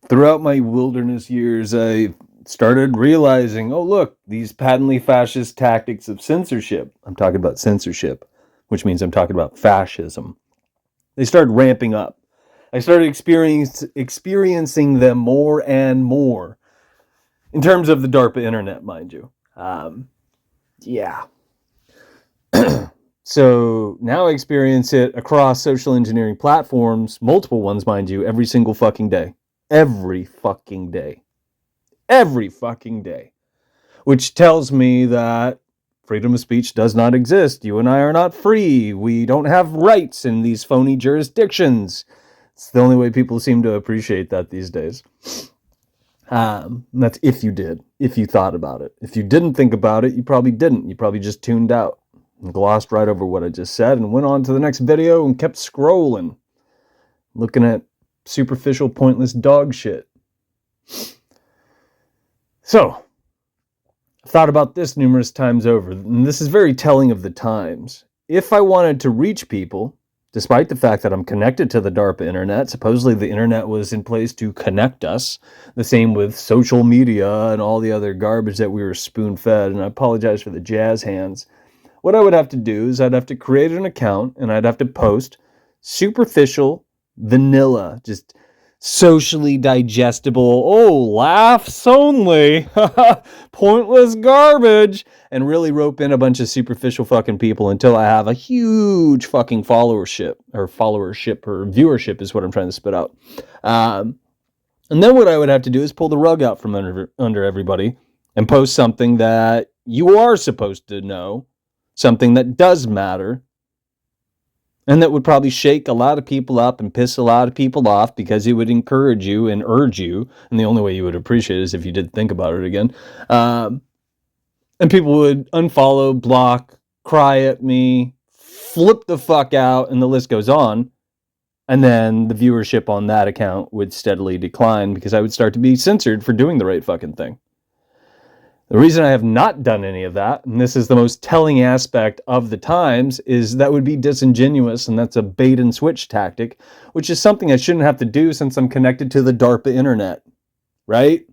Throughout my wilderness years, I started realizing, oh, look, these patently fascist tactics of censorship. I'm talking about censorship, which means I'm talking about fascism. They started ramping up. I started experiencing them more and more in terms of the DARPA internet, mind you. Yeah. So now I experience it across social engineering platforms, multiple ones, mind you, every single fucking day. Every fucking day. Every fucking day. Which tells me that freedom of speech does not exist. You and I are not free. We don't have rights in these phony jurisdictions. It's the only way people seem to appreciate that these days. That's if you did, if you thought about it. If you didn't think about it, you probably didn't. You probably just tuned out and glossed right over what I just said and went on to the next video and kept scrolling, looking at superficial, pointless dog shit. So, I've thought about this numerous times over, and this is very telling of the times. If I wanted to reach people, despite the fact that I'm connected to the DARPA internet, supposedly the internet was in place to connect us, the same with social media and all the other garbage that we were spoon-fed, and I apologize for the jazz hands. What I would have to do is I'd have to create an account, and I'd have to post superficial, vanilla, just socially digestible, oh, laughs only, pointless garbage, and really rope in a bunch of superficial fucking people until I have a huge fucking followership or viewership is what I'm trying to spit out. And then what I would have to do is pull the rug out from under everybody and post something that you are supposed to know, something that does matter, and that would probably shake a lot of people up and piss a lot of people off because it would encourage you and urge you. And the only way you would appreciate it is if you did think about it again. And people would unfollow, block, cry at me, flip the fuck out, and the list goes on. And then the viewership on that account would steadily decline because I would start to be censored for doing the right fucking thing. The reason I have not done any of that, and this is the most telling aspect of the times, is that would be disingenuous, and that's a bait and switch tactic, which is something I shouldn't have to do since I'm connected to the DARPA internet, right?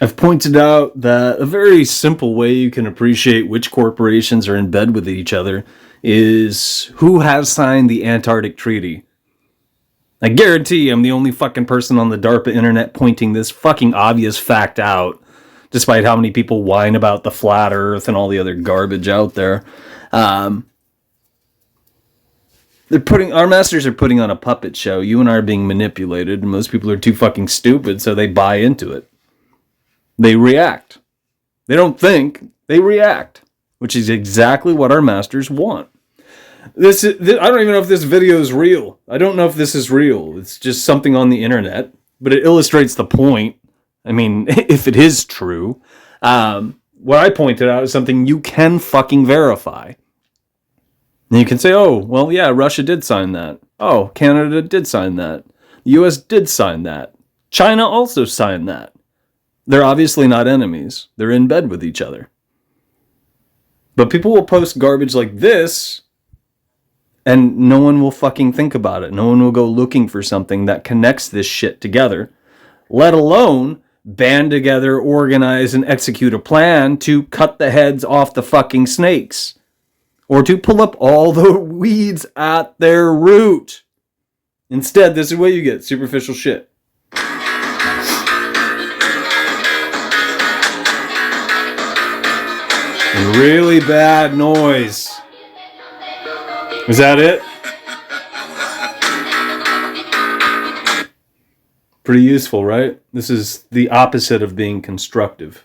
I've pointed out that a very simple way you can appreciate which corporations are in bed with each other is who has signed the Antarctic Treaty. I guarantee I'm the only fucking person on the DARPA internet pointing this fucking obvious fact out, despite how many people whine about the flat earth and all the other garbage out there. Our masters are putting on a puppet show. You and I are being manipulated, and most people are too fucking stupid, so they buy into it. They react. They don't think, they react, which is exactly what our masters want. I don't even know if this video is real. I don't know if this is real. It's just something on the internet, but it illustrates the point. I mean, if it is true, what I pointed out is something you can fucking verify. And you can say, oh, well, yeah, Russia did sign that. Oh, Canada did sign that. The US did sign that. China also signed that. They're obviously not enemies. They're in bed with each other. But people will post garbage like this, and no one will fucking think about it. No one will go looking for something that connects this shit together, let alone band together, organize, and execute a plan to cut the heads off the fucking snakes, or to pull up all the weeds at their root. Instead, this is what you get: superficial shit. And really bad noise. Is that it? Pretty useful, right? This is the opposite of being constructive.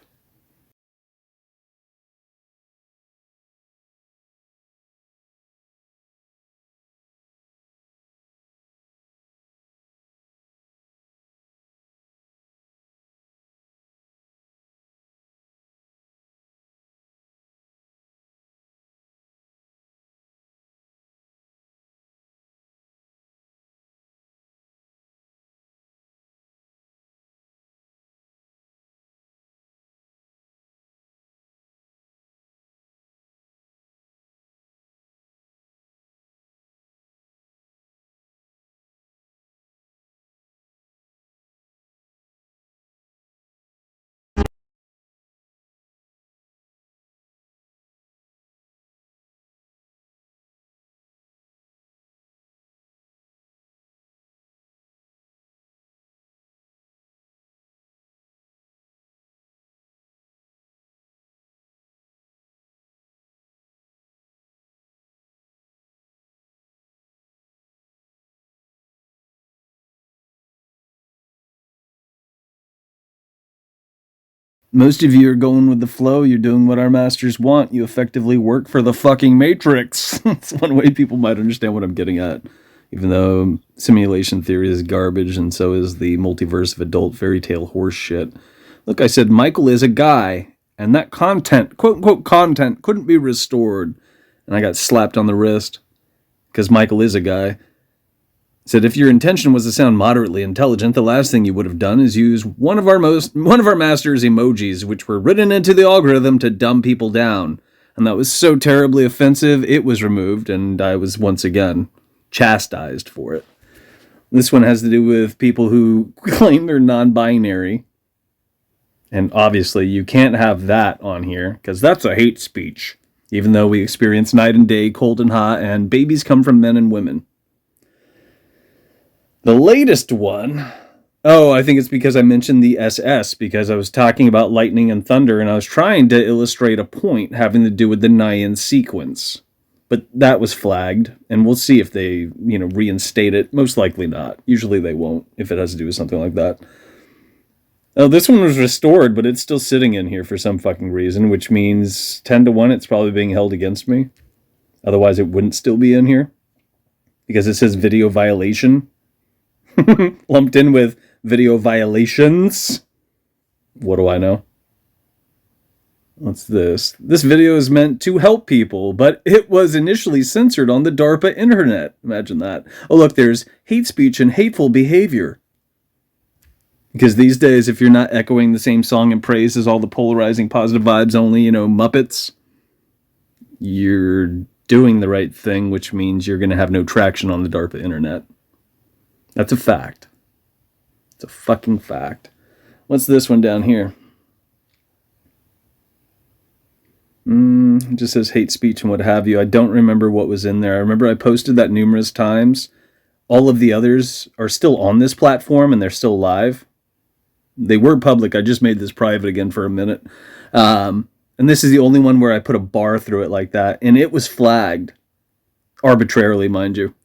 Most of you are going with the flow. You're doing what our masters want. You effectively work for the fucking Matrix. That's one way people might understand what I'm getting at. Even though simulation theory is garbage, and so is the multiverse of adult fairy tale horse shit. Look, I said Michael is a guy, and that content, quote-unquote content, couldn't be restored. And I got slapped on the wrist, because Michael is a guy. Said if your intention was to sound moderately intelligent, the last thing you would have done is use one of our master's emojis, which were written into the algorithm to dumb people down. And that was so terribly offensive, it was removed, and I was once again chastised for it. This one has to do with people who claim they're non-binary. And obviously you can't have that on here, because that's a hate speech. Even though we experience night and day, cold and hot, and babies come from men and women. The latest one, I think it's because I mentioned the SS, because I was talking about lightning and thunder, and I was trying to illustrate a point having to do with the Nyan sequence. But that was flagged, and we'll see if they, reinstate it. Most likely not. Usually they won't, if it has to do with something like that. Oh, this one was restored, but it's still sitting in here for some fucking reason, which means 10-1 it's probably being held against me. Otherwise it wouldn't still be in here. Because it says video violation. Lumped in with video violations. What do I know? What's this? This video is meant to help people, but it was initially censored on the DARPA internet. Imagine that. Oh, look, there's hate speech and hateful behavior. Because these days, if you're not echoing the same song and praise as all the polarizing positive vibes only, Muppets, you're doing the right thing, which means you're going to have no traction on the DARPA internet. That's a fact. It's a fucking fact. What's this one down here? It just says hate speech and what have you. I don't remember what was in there. I remember I posted that numerous times. All of the others are still on this platform and they're still live. They were public. I just made this private again for a minute. And this is the only one where I put a bar through it like that. And it was flagged. Arbitrarily, mind you.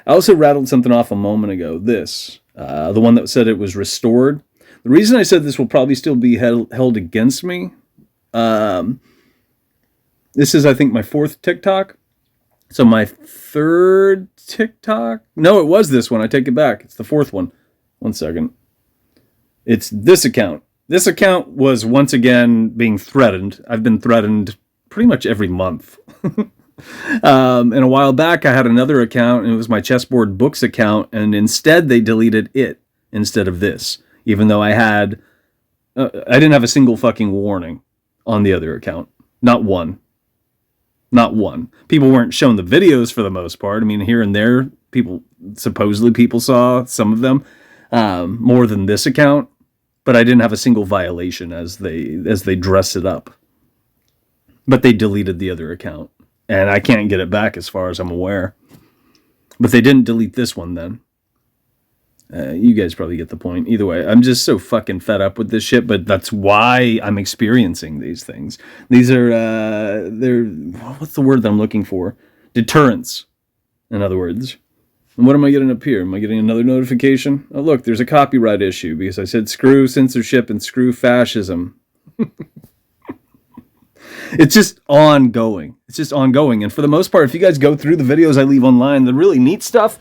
I also rattled something off a moment ago. This. The one that said it was restored. The reason I said this will probably still be held against me. This is, I think, my 4th TikTok. So my 3rd TikTok? No, it was this one. I take it back. It's the 4th one. 1 second. It's this account. This account was once again being threatened. I've been threatened pretty much every month. And a while back, I had another account, and it was my Chessboard Books account, and instead they deleted it instead of this. Even though I didn't have a single fucking warning on the other account. Not one. Not one. People weren't shown the videos for the most part. I mean, here and there, supposedly people saw some of them, more than this account. But I didn't have a single violation as they dress it up. But they deleted the other account. And I can't get it back as far as I'm aware. But they didn't delete this one then. You guys probably get the point. Either way, I'm just so fucking fed up with this shit, but that's why I'm experiencing these things. These are, what's the word that I'm looking for? Deterrence, in other words. And what am I getting up here? Am I getting another notification? Oh, look, there's a copyright issue because I said screw censorship and screw fascism. It's just ongoing. It's just ongoing. And for the most part, if you guys go through the videos I leave online, the really neat stuff,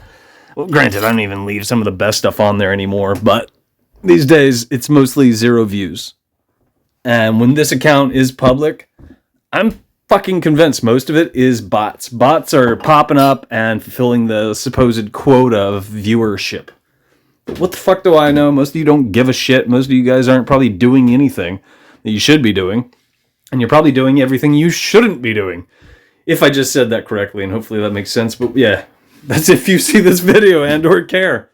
well, granted, I don't even leave some of the best stuff on there anymore, but these days, it's mostly 0 views. And when this account is public, I'm fucking convinced most of it is bots. Bots are popping up and fulfilling the supposed quota of viewership. But what the fuck do I know? Most of you don't give a shit. Most of you guys aren't probably doing anything that you should be doing. And you're probably doing everything you shouldn't be doing. If I just said that correctly, and hopefully that makes sense. But yeah, that's if you see this video and or care.